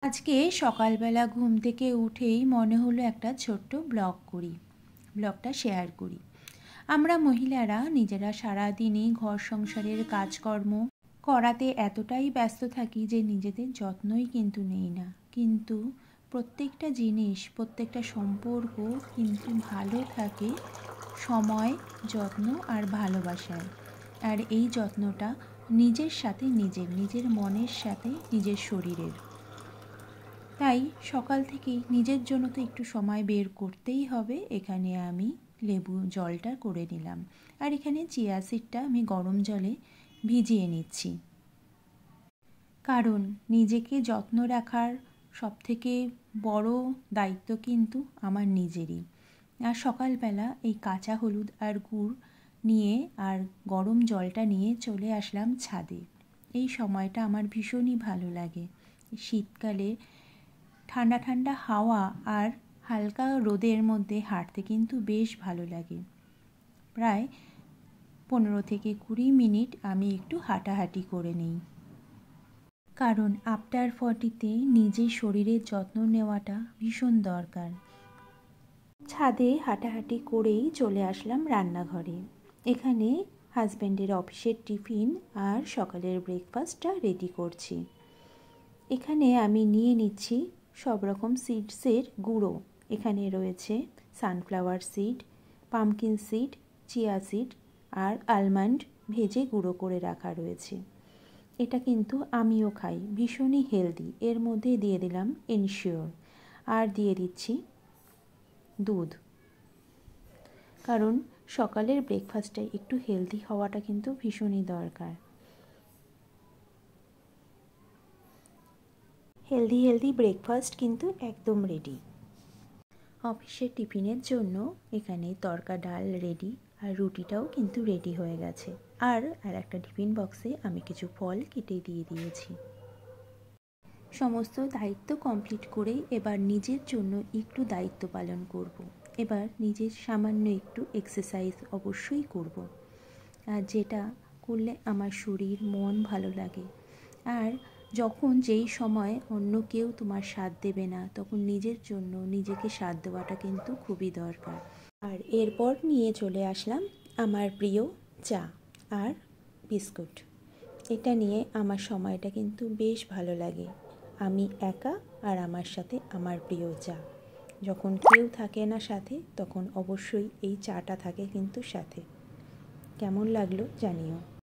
আজকে সকালবেলা ঘুম থেকে উঠেই মনে হলো একটা ছোট্ট ব্লগ করি, ব্লগটা শেয়ার করি। আমরা মহিলারা নিজেরা সারাদিনই ঘর সংসারের কাজকর্ম করাতে এতটাই ব্যস্ত থাকি যে নিজেদের যত্নই কিন্তু নেই না। কিন্তু প্রত্যেকটা জিনিস, প্রত্যেকটা সম্পর্ক কিন্তু ভালো থাকে সময়, যত্ন আর ভালোবাসায়। আর এই যত্নটা নিজের সাথে নিজের মনের সাথে নিজের শরীরের। তাই সকাল থেকেই নিজের জন্য তো একটু সময় বের করতেই হবে। এখানে আমি লেবু জলটা করে নিলাম, আর এখানে চিয়া সিডটা আমি গরম জলে ভিজিয়ে নিচ্ছি। কারণ নিজেকে যত্ন রাখার সবথেকে বড় দায়িত্ব কিন্তু আমার নিজেরই। আর সকালবেলা এই কাঁচা হলুদ আর গুড় নিয়ে আর গরম জলটা নিয়ে চলে আসলাম ছাদে। এই সময়টা আমার ভীষণই ভালো লাগে। শীতকালে ঠান্ডা ঠান্ডা হাওয়া আর হালকা রোদের মধ্যে হাঁটতে কিন্তু বেশ ভালো লাগে। প্রায় 15 থেকে 20 মিনিট আমি একটু হাঁটাহাঁটি করে নিই। কারণ আফটার 40-তে নিজের শরীরের যত্ন নেওয়াটা ভীষণ দরকার। ছাদে হাঁটাহাঁটি করেই চলে আসলাম রান্নাঘরে। এখানে হাজব্যান্ডের অফিসের টিফিন আর সকালের ব্রেকফাস্টটা রেডি করছি। এখানে আমি নিয়ে নিচ্ছি সব রকম সিডসের গুঁড়ো। এখানে রয়েছে sunflower seed, pumpkin seed, chia seed আর আলমন্ড ভেজে গুঁড়ো করে রাখা রয়েছে। এটা কিন্তু আমিও খাই, ভীষণই হেলদি। এর মধ্যে দিয়ে দিলাম এনশিওর, আর দিয়ে দিচ্ছি দুধ। কারণ সকালের ব্রেকফাস্টে একটু হেলদি হওয়াটা কিন্তু ভীষণই দরকার। হেলদি ব্রেকফাস্ট কিন্তু একদম রেডি। অফিসের টিফিনের জন্য এখানে তড়কা ডাল রেডি, আর রুটিটাও কিন্তু রেডি হয়ে গেছে। আর একটা টিফিন বক্সে আমি কিছু ফল কেটে দিয়ে দিয়েছি। সমস্ত দায়িত্ব কমপ্লিট করে এবার নিজের জন্য একটু দায়িত্ব পালন করব। এবার নিজের সামান্য একটু এক্সারসাইজ অবশ্যই করব, আর যেটা করলে আমার শরীর মন ভালো লাগে। আর যখন যেই সময় অন্য কেউ তোমার সাথ দেবে না, তখন নিজের জন্য নিজেকে সাথ দেওয়াটা কিন্তু খুবই দরকার। আর এরপর নিয়ে চলে আসলাম আমার প্রিয় চা আর বিস্কুট। এটা নিয়ে আমার সময়টা কিন্তু বেশ ভালো লাগে। আমি একা আর আমার সাথে আমার প্রিয় চা। যখন কেউ থাকে না সাথে, তখন অবশ্যই এই চাটা থাকে কিন্তু সাথে। কেমন লাগলো জানিও।